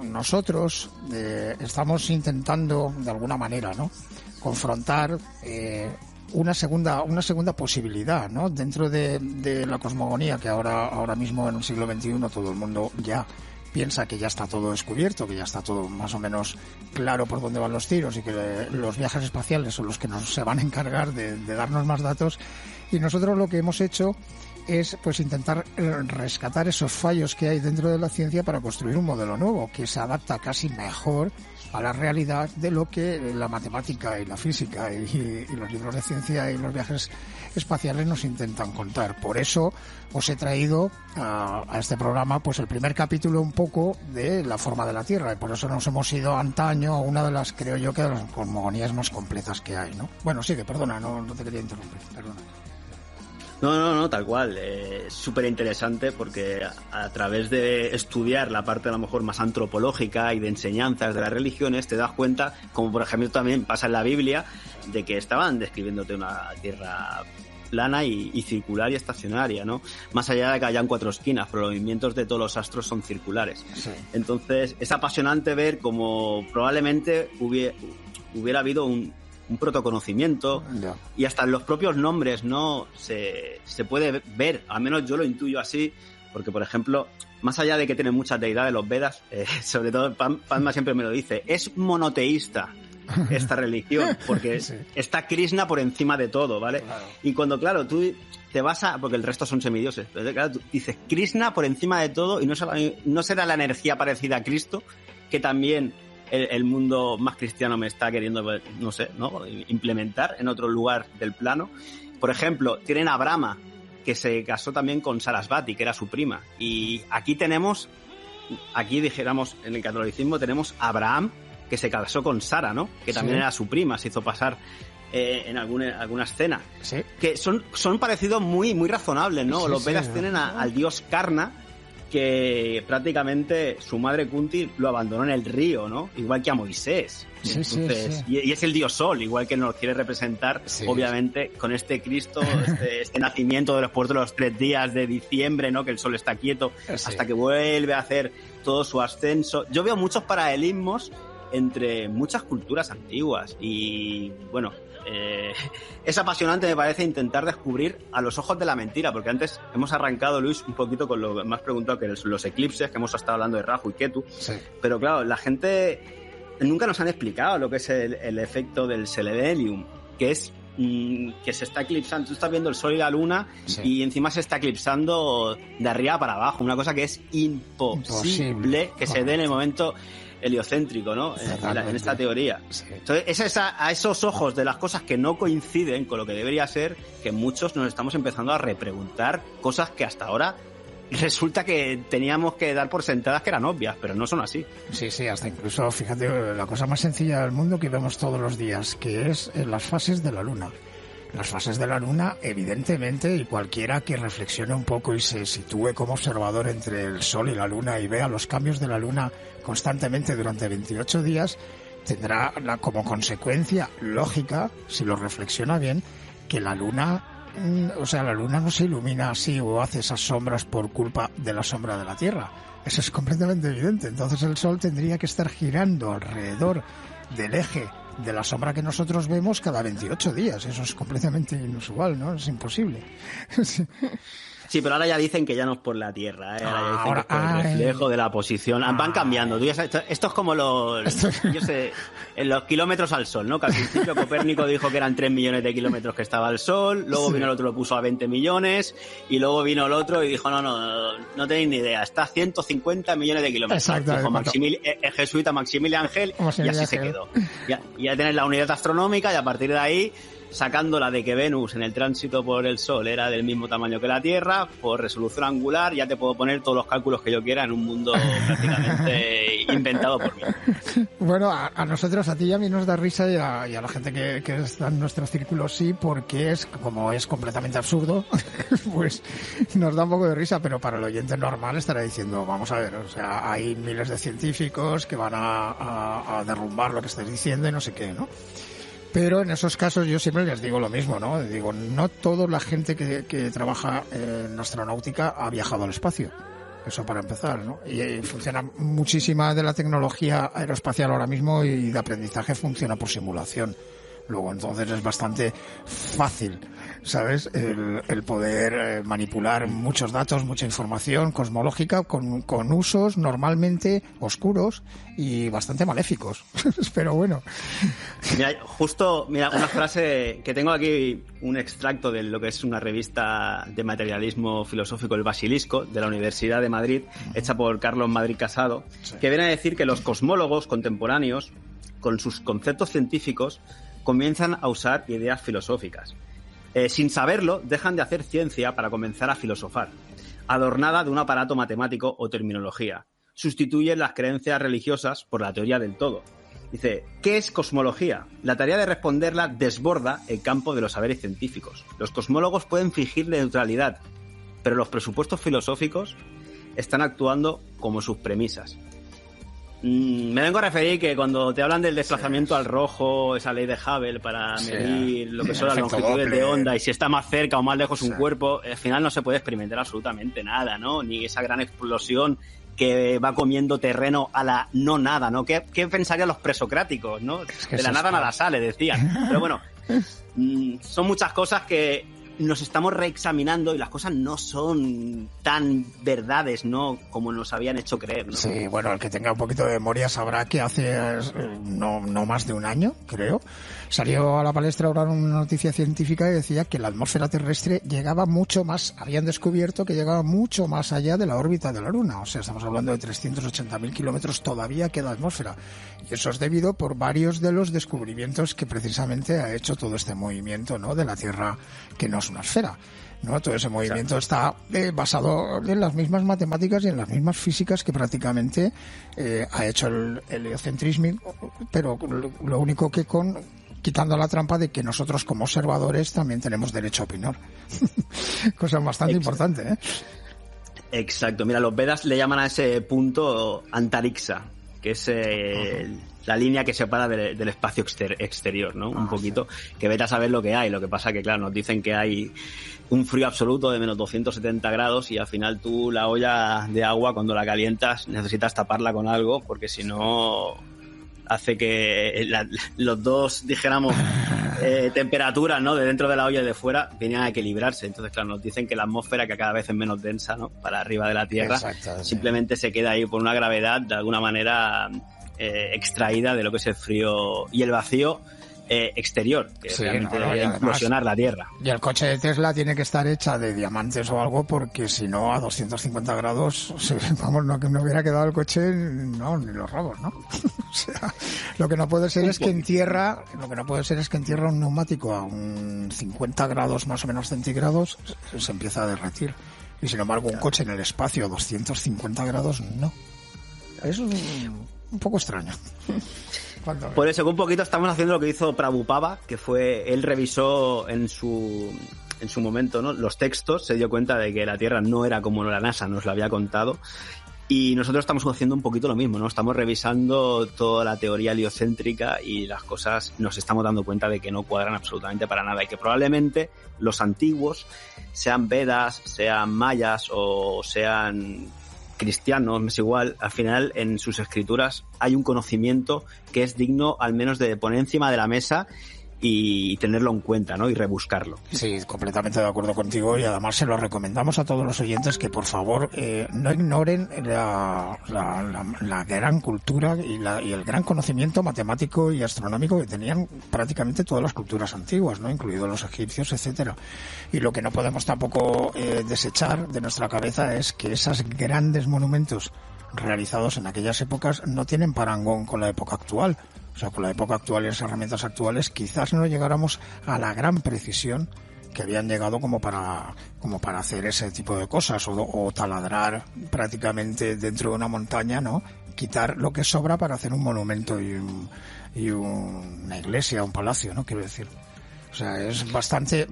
S1: Nosotros estamos intentando, de alguna manera, ¿no?, confrontar una segunda posibilidad, ¿no?, dentro de la cosmogonía que ahora mismo en el siglo XXI todo el mundo ya piensa que ya está todo descubierto, que ya está todo más o menos claro por dónde van los tiros, y que los viajes espaciales son los que se van a encargar de darnos más datos. Y nosotros lo que hemos hecho es pues intentar rescatar esos fallos que hay dentro de la ciencia para construir un modelo nuevo que se adapta casi mejor a la realidad de lo que la matemática y la física y los libros de ciencia y los viajes espaciales nos intentan contar. Por eso os he traído a este programa pues el primer capítulo un poco de la forma de la Tierra, y por eso nos hemos ido antaño a una de las, creo yo, que de las cosmogonías más completas que hay, ¿no? Bueno, sigue, perdona, no te quería interrumpir, perdona.
S2: No, tal cual. Es súper interesante porque a través de estudiar la parte a lo mejor más antropológica y de enseñanzas de las religiones te das cuenta, como por ejemplo también pasa en la Biblia, de que estaban describiéndote una tierra plana y circular y estacionaria, ¿no? Más allá de que hayan 4 esquinas, pero los movimientos de todos los astros son circulares. Sí. Entonces es apasionante ver cómo probablemente hubiera habido un protoconocimiento, y hasta en los propios nombres, ¿no? Se puede ver, al menos yo lo intuyo así, porque por ejemplo, más allá de que tienen muchas deidades los Vedas, sobre todo Padma siempre me lo dice, es monoteísta esta religión, porque sí, está Krishna por encima de todo, ¿vale? Claro. Y cuando, claro, tú te vas porque el resto son semidioses, pero claro, tú dices Krishna por encima de todo, y no será la energía parecida a Cristo, que también el mundo más cristiano me está queriendo, no sé, ¿no? Implementar en otro lugar del plano. Por ejemplo, tienen a Brahma, que se casó también con Sarasvati, que era su prima. Y aquí dijéramos, en el catolicismo tenemos a Abraham, que se casó con Sara, ¿no? Que también sí, era su prima, se hizo pasar en alguna escena. Sí. Que son parecidos muy, muy razonables, ¿no? Sí, los Vedas tienen al dios Karna, que prácticamente su madre Kunti lo abandonó en el río, ¿no? Igual que a Moisés. Sí, entonces, sí. Y es el dios Sol, igual que nos quiere representar, sí, obviamente, con este Cristo, este nacimiento después de los 3 días de diciembre, ¿no? Que el Sol está quieto, sí, hasta que vuelve a hacer todo su ascenso. Yo veo muchos paralelismos entre muchas culturas antiguas y, bueno, es apasionante, me parece, intentar descubrir a los ojos de la mentira, porque antes hemos arrancado, Luis, un poquito con lo que me has preguntado, que los eclipses, que hemos estado hablando de Rahu y Ketu, sí, pero claro, la gente nunca nos han explicado lo que es el efecto del selenium, que es que se está eclipsando. Tú estás viendo el sol y la luna, sí, y encima se está eclipsando de arriba para abajo, una cosa que es imposible que se dé en el momento heliocéntrico, ¿no? En esta teoría. Sí. Entonces, es a esos ojos de las cosas que no coinciden con lo que debería ser, que muchos nos estamos empezando a repreguntar cosas que hasta ahora resulta que teníamos que dar por sentadas que eran obvias, pero no son así.
S1: Sí, hasta incluso, fíjate, la cosa más sencilla del mundo que vemos todos los días, que es las fases de la luna. Las fases de la luna, evidentemente, y cualquiera que reflexione un poco y se sitúe como observador entre el sol y la luna y vea los cambios de la luna constantemente durante 28 días, tendrá como consecuencia lógica, si lo reflexiona bien, que la luna no se ilumina así o hace esas sombras por culpa de la sombra de la Tierra. Eso es completamente evidente. Entonces el sol tendría que estar girando alrededor del eje de la sombra que nosotros vemos cada 28 días. Eso es completamente inusual, ¿no? Es imposible.
S2: Sí, pero ahora ya dicen que ya no es por la Tierra, ¿eh? Ahora ya dicen que es por el reflejo de la posición. Van cambiando. Esto es como en los kilómetros al Sol, ¿no? Que al principio Copérnico dijo que eran 3 millones de kilómetros que estaba el Sol, luego vino el otro, lo puso a 20 millones, y luego vino el otro y dijo, no tenéis ni idea, está a 150 millones de kilómetros. Exacto. Dijo el jesuita Maximilian Angel, y así se quedó. Ya tenés la unidad astronómica, y a partir de ahí, sacándola de que Venus en el tránsito por el Sol era del mismo tamaño que la Tierra, por resolución angular, ya te puedo poner todos los cálculos que yo quiera en un mundo prácticamente inventado por mí.
S1: Bueno, a nosotros, a ti y a mí nos da risa, y a la gente que está en nuestro círculo sí, porque como es completamente absurdo, pues nos da un poco de risa, pero para el oyente normal estará diciendo, vamos a ver, o sea, hay miles de científicos que van a derrumbar lo que estáis diciendo y no sé qué, ¿no? Pero en esos casos yo siempre les digo lo mismo, ¿no? Digo, no toda la gente que trabaja en astronáutica ha viajado al espacio. Eso para empezar, ¿no? Y funciona muchísima de la tecnología aeroespacial ahora mismo, y de aprendizaje funciona por simulación. Luego, entonces, es bastante fácil ¿sabes? El poder manipular muchos datos, mucha información cosmológica con usos normalmente oscuros y bastante maléficos. Pero bueno.
S2: Mira, una frase que tengo aquí, un extracto de lo que es una revista de materialismo filosófico, El Basilisco, de la Universidad de Madrid, hecha por Carlos Madrid Casado, que viene a decir que los cosmólogos contemporáneos, con sus conceptos científicos, comienzan a usar ideas filosóficas. Sin saberlo, dejan de hacer ciencia para comenzar a filosofar, adornada de un aparato matemático o terminología. Sustituyen las creencias religiosas por la teoría del todo. Dice, ¿qué es cosmología? La tarea de responderla desborda el campo de los saberes científicos. Los cosmólogos pueden fingir neutralidad, pero los presupuestos filosóficos están actuando como sus premisas. Me vengo a referir que cuando te hablan del desplazamiento al rojo, esa ley de Hubble para medir lo que son las longitudes de onda y si está más cerca o más lejos un cuerpo, al final no se puede experimentar absolutamente nada, ¿no? Ni esa gran explosión que va comiendo terreno a la no nada, ¿no? ¿Qué pensarían los presocráticos, ¿no? De la nada nada sale, decían. Pero bueno, son muchas cosas que nos estamos reexaminando y las cosas no son tan verdades, ¿no? Como nos habían hecho creer, ¿no?
S1: Sí, bueno, el que tenga un poquito de memoria sabrá que hace no más de un año, creo, salió a la palestra ahora una noticia científica y decía que la atmósfera terrestre llegaba mucho más, habían descubierto que llegaba mucho más allá de la órbita de la Luna. O sea, estamos hablando de 380.000 kilómetros, todavía queda atmósfera. Y eso es debido por varios de los descubrimientos que precisamente ha hecho todo este movimiento, ¿no? De la Tierra, que no es una esfera, ¿no? Todo ese movimiento está basado en las mismas matemáticas y en las mismas físicas que prácticamente ha hecho el heliocentrismo, pero lo único que quitando la trampa de que nosotros como observadores también tenemos derecho a opinar. Cosa bastante importante, ¿eh?
S2: Exacto. Mira, los Vedas le llaman a ese punto Antariksha, que es la línea que separa del espacio exterior, ¿no? Un poquito, que vete a saber lo que hay. Lo que pasa que, claro, nos dicen que hay un frío absoluto de menos 270 grados y al final tú la olla de agua, cuando la calientas, necesitas taparla con algo, porque si no hace que los dos, dijéramos, temperaturas, ¿no? De dentro de la olla y de fuera vienen a equilibrarse. Entonces, claro, nos dicen que la atmósfera, que cada vez es menos densa, ¿no? Para arriba de la Tierra, simplemente se queda ahí por una gravedad, de alguna manera, extraída de lo que es el frío y el vacío exterior, que realmente debería implosionar la Tierra.
S1: Y el coche de Tesla tiene que estar hecha de diamantes o algo, porque si no, a 250 grados, vamos, no hubiera quedado el coche, no, ni los rabos, ¿no? O sea, lo que no puede ser es que en tierra un neumático a un 50 grados más o menos centígrados se empieza a derretir. Y sin embargo, un coche en el espacio a 250 grados, no. Eso es un poco extraño.
S2: Por eso, un poquito estamos haciendo lo que hizo Prabhupada, que fue, él revisó en su momento, ¿no? Los textos, se dio cuenta de que la Tierra no era como la NASA nos lo había contado, y nosotros estamos haciendo un poquito lo mismo, ¿no? Estamos revisando toda la teoría heliocéntrica y las cosas nos estamos dando cuenta de que no cuadran absolutamente para nada, y que probablemente los antiguos, sean Vedas, sean mayas o sean cristianos, es igual, al final en sus escrituras hay un conocimiento que es digno al menos de poner encima de la mesa y tenerlo en cuenta, ¿no? Y rebuscarlo.
S1: Sí, completamente de acuerdo contigo, y además se lo recomendamos a todos los oyentes que por favor no ignoren la gran cultura y el gran conocimiento matemático y astronómico que tenían prácticamente todas las culturas antiguas, ¿no? Incluidos los egipcios, etcétera. Y lo que no podemos tampoco desechar de nuestra cabeza es que esos grandes monumentos realizados en aquellas épocas no tienen parangón con la época actual. O sea, con la época actual y las herramientas actuales quizás no llegáramos a la gran precisión que habían llegado como para hacer ese tipo de cosas, o taladrar prácticamente dentro de una montaña, ¿no? Quitar lo que sobra para hacer un monumento y una iglesia, un palacio, ¿no? Quiero decir. O sea, es bastante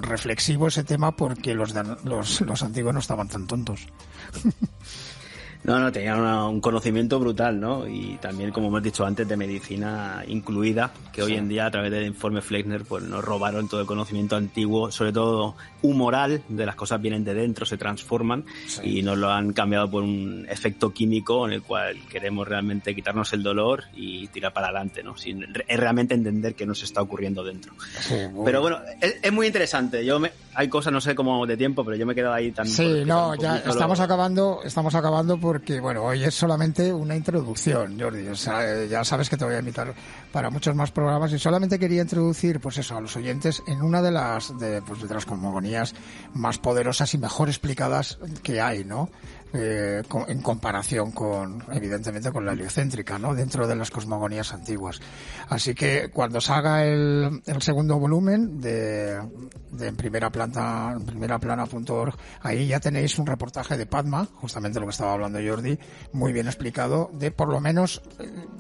S1: reflexivo ese tema, porque los antiguos no estaban tan tontos.
S2: No, tenía un conocimiento brutal, ¿no? Y también, como hemos dicho antes, de medicina incluida, que hoy en día, a través del informe Flexner, pues nos robaron todo el conocimiento antiguo, sobre todo humoral, de las cosas vienen de dentro, se transforman, y nos lo han cambiado por un efecto químico en el cual queremos realmente quitarnos el dolor y tirar para adelante, ¿no? Sin realmente entender qué nos está ocurriendo dentro.
S1: Sí,
S2: pero bueno, es muy interesante. Hay cosas, no sé cómo de tiempo, pero yo me he quedado ahí también.
S1: Sí, no, ya estamos acabando porque, bueno, hoy es solamente una introducción, Jordi. O sea, ya sabes que te voy a invitar para muchos más programas y solamente quería introducir, pues eso, a los oyentes en una de las cosmogonías más poderosas y mejor explicadas que hay, ¿no? En comparación evidentemente con la heliocéntrica, ¿no? Dentro de las cosmogonías antiguas. Así que cuando salga el segundo volumen de en primeraplana.org, ahí ya tenéis un reportaje de Padma, justamente lo que estaba hablando Jordi, muy bien explicado, de por lo menos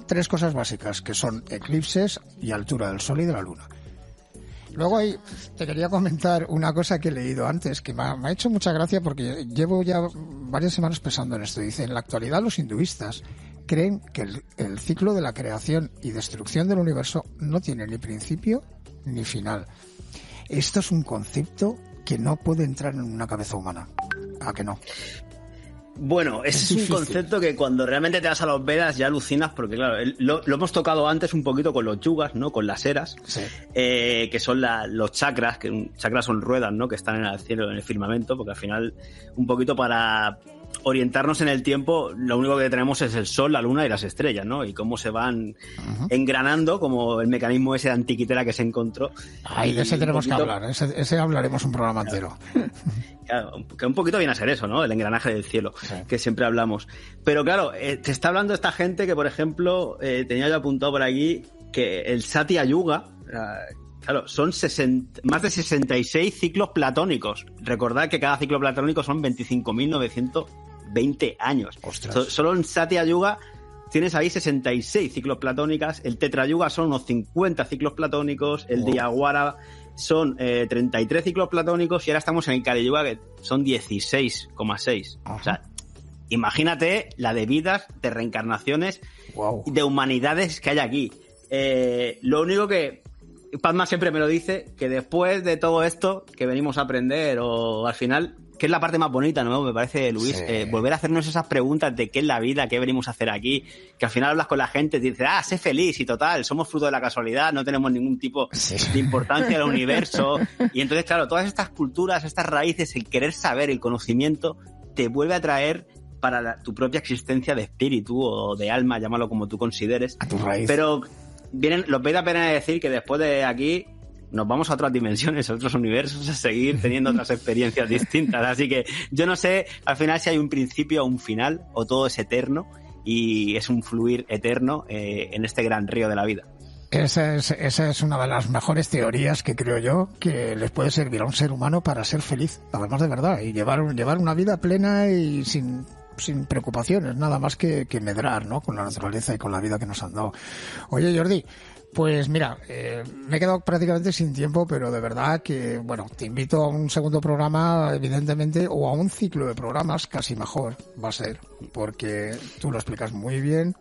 S1: 3 cosas básicas, que son eclipses y altura del Sol y de la Luna. Luego ahí te quería comentar una cosa que he leído antes, que me ha hecho mucha gracia porque llevo ya varias semanas pensando en esto. Dice, en la actualidad los hinduistas creen que el ciclo de la creación y destrucción del universo no tiene ni principio ni final. Esto es un concepto que no puede entrar en una cabeza humana. ¿A que no?
S2: Bueno, ese es un concepto que cuando realmente te vas a los Vedas ya alucinas, porque claro, lo hemos tocado antes un poquito con los yugas, ¿no? Con las eras,
S1: sí.
S2: Que son los chakras, que chakras son ruedas, ¿no? Que están en el cielo, en el firmamento, porque al final, un poquito para orientarnos en el tiempo, lo único que tenemos es el Sol, la Luna y las estrellas, ¿no? Y cómo se van engranando, como el mecanismo ese de antiquitera que se encontró.
S1: Ay, de ese tenemos que hablar, ese hablaremos un programa entero.
S2: Claro, que un poquito viene a ser eso, ¿no? El engranaje del cielo, que siempre hablamos. Pero claro, te está hablando esta gente que, por ejemplo, tenía yo apuntado por aquí que el Satya Yuga, claro, son más de 66 ciclos platónicos. Recordad que cada ciclo platónico son 25.920 años. Solo en Satya Yuga tienes ahí 66 ciclos platónicas, el Tetra Yuga son unos 50 ciclos platónicos, el Dhyagwara son 33 ciclos platónicos y ahora estamos en el Kali Yuga que son 16,6. O sea, imagínate la de vidas, de reencarnaciones, de humanidades que hay aquí. Lo único que Padma siempre me lo dice, que después de todo esto que venimos a aprender, o al final, que es la parte más bonita, ¿no? Me parece, Luis, volver a hacernos esas preguntas de qué es la vida, qué venimos a hacer aquí, que al final hablas con la gente y dices, sé feliz, y total, somos fruto de la casualidad, no tenemos ningún tipo de importancia en el universo. Y entonces, claro, todas estas culturas, estas raíces, el querer saber, el conocimiento, te vuelve a traer para tu propia existencia de espíritu o de alma, llámalo como tú consideres.
S1: A tu raíz.
S2: Pero los Vedas vienen a decir que después de aquí nos vamos a otras dimensiones, a otros universos, a seguir teniendo otras experiencias distintas. Así que yo no sé al final si hay un principio o un final, o todo es eterno y es un fluir eterno en este gran río de la vida.
S1: Esa es una de las mejores teorías que creo yo que les puede servir a un ser humano para ser feliz, además de verdad, y llevar una vida plena y sin preocupaciones, nada más que medrar, ¿no? Con la naturaleza y con la vida que nos han dado. Oye, Jordi, pues mira, me he quedado prácticamente sin tiempo, pero de verdad que, bueno, te invito a un segundo programa, evidentemente, o a un ciclo de programas, casi mejor va a ser, porque tú lo explicas muy bien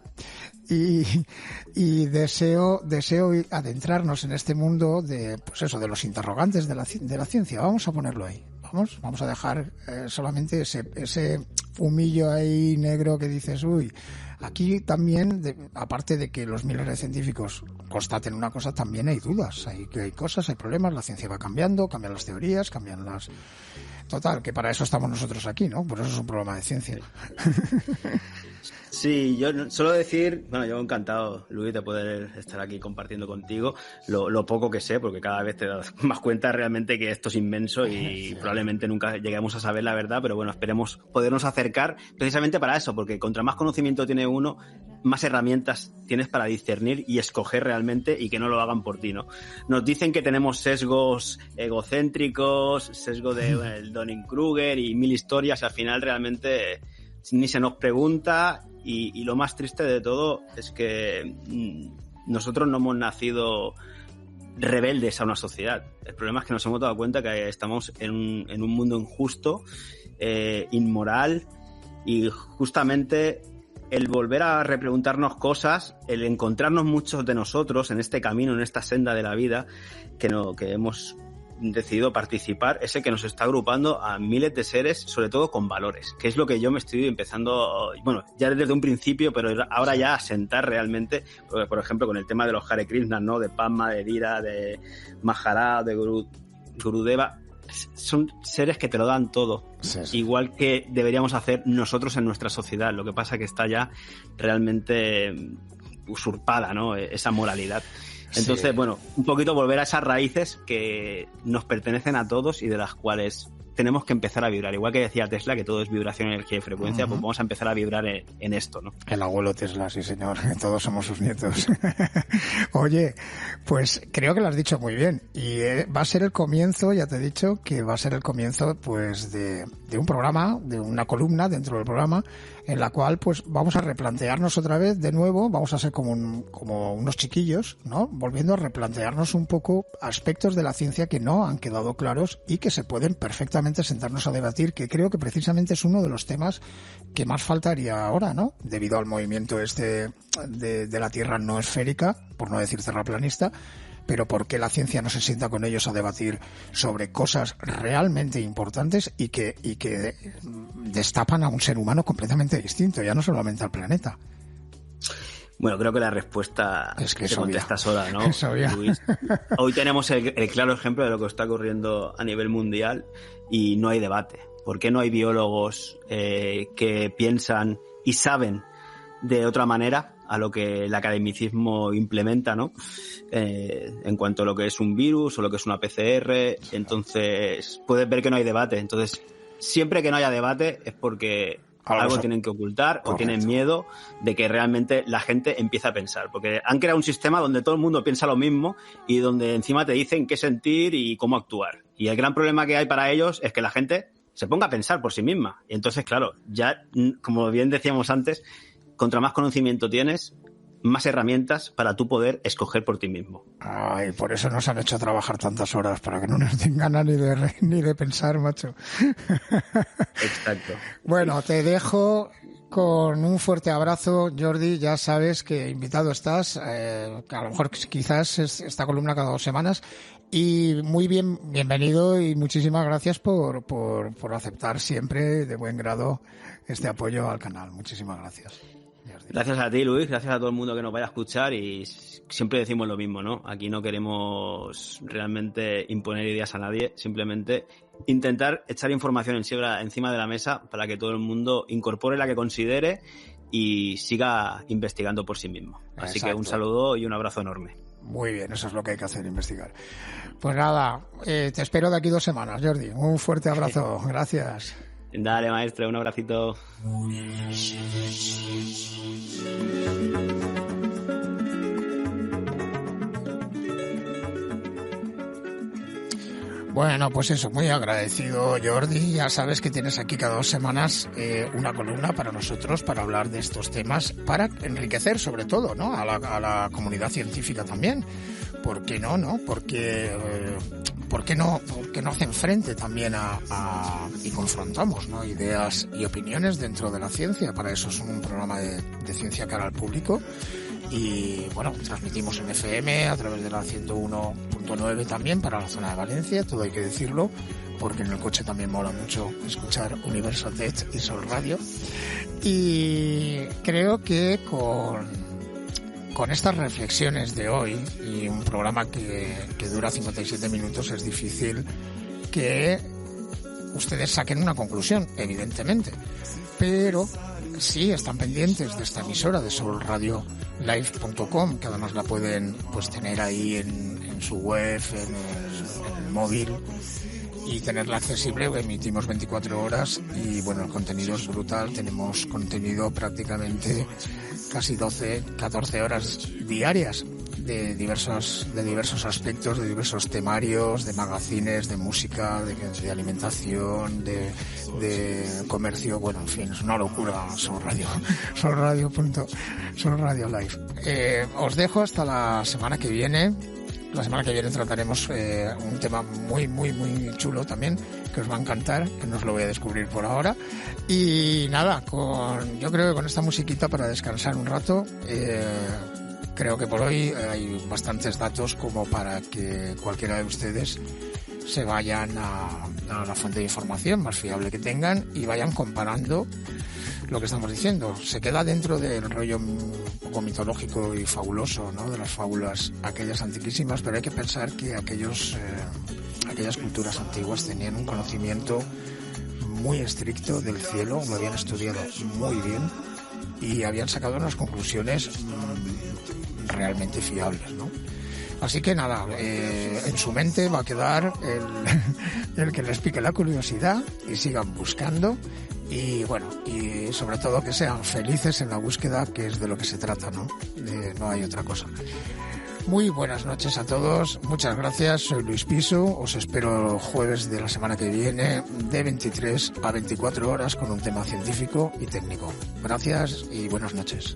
S1: y deseo adentrarnos en este mundo de, pues eso, de los interrogantes de la ciencia. Vamos a ponerlo ahí. Vamos a dejar solamente ese humillo ahí negro que dices, uy, aquí también, aparte de que los miles de científicos constaten una cosa, también hay dudas, hay cosas, hay problemas, la ciencia va cambiando, cambian las teorías, cambian las... Total, que para eso estamos nosotros aquí, ¿no? Por eso es un programa de ciencia.
S2: Sí, yo solo decir, bueno, yo encantado, Luis, de poder estar aquí compartiendo contigo lo poco que sé, porque cada vez te das más cuenta realmente que esto es inmenso y probablemente nunca lleguemos a saber la verdad, pero bueno, esperemos podernos acercar precisamente para eso, porque contra más conocimiento tiene uno, más herramientas tienes para discernir y escoger realmente y que no lo hagan por ti, ¿no? Nos dicen que tenemos sesgos egocéntricos, sesgo de Dunning-Kruger y mil historias, y al final realmente ni se nos pregunta. Y lo más triste de todo es que nosotros no hemos nacido rebeldes a una sociedad. El problema es que nos hemos dado cuenta que estamos en un mundo injusto, inmoral Y justamente el volver a repreguntarnos cosas, el encontrarnos muchos de nosotros en este camino, en esta senda de la vida que hemos decidido participar, es el que nos está agrupando a miles de seres, sobre todo con valores, que es lo que yo me estoy empezando, bueno, ya desde un principio, pero ahora ya a sentar realmente, por ejemplo, con el tema de los Hare Krishnas, ¿no? De Padma, de Dira, de Maharaj, de Gurudeva. Son seres que te lo dan todo, sí. Igual que deberíamos hacer nosotros en nuestra sociedad. Lo que pasa que está ya realmente usurpada, ¿no? Esa moralidad. Entonces, sí. Bueno, un poquito volver a esas raíces que nos pertenecen a todos y de las cuales tenemos que empezar a vibrar. Igual que decía Tesla, que todo es vibración, energía y frecuencia, pues vamos a empezar a vibrar en esto, ¿no?
S1: El abuelo Tesla, sí señor, todos somos sus nietos. Oye, pues creo que lo has dicho muy bien. Y va a ser el comienzo, ya te he dicho, que va a ser el comienzo pues de un programa, de una columna dentro del programa, en la cual pues vamos a replantearnos otra vez de nuevo, vamos a ser como unos chiquillos, ¿no? Volviendo a replantearnos un poco aspectos de la ciencia que no han quedado claros y que se pueden perfectamente sentarnos a debatir, que creo que precisamente es uno de los temas que más faltaría ahora, ¿no? Debido al movimiento de la Tierra no esférica, por no decir terraplanista, pero ¿por qué la ciencia no se sienta con ellos a debatir sobre cosas realmente importantes y que destapan a un ser humano completamente distinto, ya no solamente al planeta?
S2: Bueno, creo que la respuesta
S1: es que
S2: te contestas sola, ¿no?
S1: Es obvia.
S2: Luis, hoy tenemos el claro ejemplo de lo que está ocurriendo a nivel mundial y no hay debate. ¿Por qué no hay biólogos que piensan y saben de otra manera a lo que el academicismo implementa, ¿no? En cuanto a lo que es un virus o lo que es una PCR, entonces puedes ver que no hay debate. Entonces, siempre que no haya debate es porque algo tienen que ocultar. Correcto. O tienen miedo de que realmente la gente empiece a pensar. Porque han creado un sistema donde todo el mundo piensa lo mismo y donde encima te dicen qué sentir y cómo actuar. Y el gran problema que hay para ellos es que la gente se ponga a pensar por sí misma. Y entonces, claro, ya, como bien decíamos antes, contra más conocimiento tienes, más herramientas para tú poder escoger por ti mismo.
S1: Ay, por eso nos han hecho trabajar tantas horas, para que no nos den ganas ni de pensar, macho.
S2: Exacto.
S1: Bueno, te dejo con un fuerte abrazo, Jordi. Ya sabes que invitado estás, que a lo mejor quizás es esta columna cada 2 semanas. Y muy bienvenido y muchísimas gracias por aceptar siempre de buen grado este apoyo al canal. Muchísimas gracias.
S2: Gracias a ti, Luis, gracias a todo el mundo que nos vaya a escuchar y siempre decimos lo mismo, ¿no? Aquí no queremos realmente imponer ideas a nadie, simplemente intentar echar información encima de la mesa para que todo el mundo incorpore la que considere y siga investigando por sí mismo. Así Exacto. Que un saludo y un abrazo enorme.
S1: Muy bien, eso es lo que hay que hacer, investigar. Pues nada, te espero de aquí 2 semanas, Jordi. Un fuerte abrazo, gracias.
S2: Dale, maestro, un abracito.
S1: Bueno, pues eso, muy agradecido, Jordi. Ya sabes que tienes aquí cada 2 semanas una columna para nosotros, para hablar de estos temas, para enriquecer sobre todo, ¿no? A la comunidad científica también. ¿Por qué no, no? ¿Por qué no hacen frente también y confrontamos, ¿no? Ideas y opiniones dentro de la ciencia? Para eso es un programa de ciencia cara al público. Y bueno, transmitimos en FM a través de la 101.9 también para la zona de Valencia, todo hay que decirlo, porque en el coche también mola mucho escuchar Universal Tech y Sol Radio. Y creo que con estas reflexiones de hoy y un programa que dura 57 minutos es difícil que ustedes saquen una conclusión, evidentemente, pero sí están pendientes de esta emisora de solradiolive.com, que además la pueden pues tener ahí en su web, en el móvil, y tenerla accesible. Emitimos 24 horas y bueno, el contenido es brutal. Tenemos contenido prácticamente casi 14 horas diarias de diversos aspectos, de diversos temarios, de magazines, de música, de alimentación, de comercio. Bueno, en fin, es una locura. Sol Radio Live. Os dejo hasta la semana que viene. La semana que viene trataremos un tema muy, muy, muy chulo también, que os va a encantar, que no os lo voy a descubrir por ahora. Y nada, yo creo que con esta musiquita para descansar un rato, creo que por hoy hay bastantes datos como para que cualquiera de ustedes se vayan a la fuente de información más fiable que tengan y vayan comparando lo que estamos diciendo. Se queda dentro del rollo un poco mitológico y fabuloso, ¿no? De las fábulas aquellas antiquísimas, pero hay que pensar que aquellas culturas antiguas tenían un conocimiento muy estricto del cielo, lo habían estudiado muy bien y habían sacado unas conclusiones realmente fiables, ¿no? Así que nada, en su mente va a quedar el que les pique la curiosidad y sigan buscando y bueno, y sobre todo que sean felices en la búsqueda, que es de lo que se trata, ¿no? No hay otra cosa. Muy buenas noches a todos, muchas gracias, soy Luis Piso, os espero jueves de la semana que viene de 23 a 24 horas con un tema científico y técnico. Gracias y buenas noches.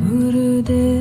S3: Gurudeva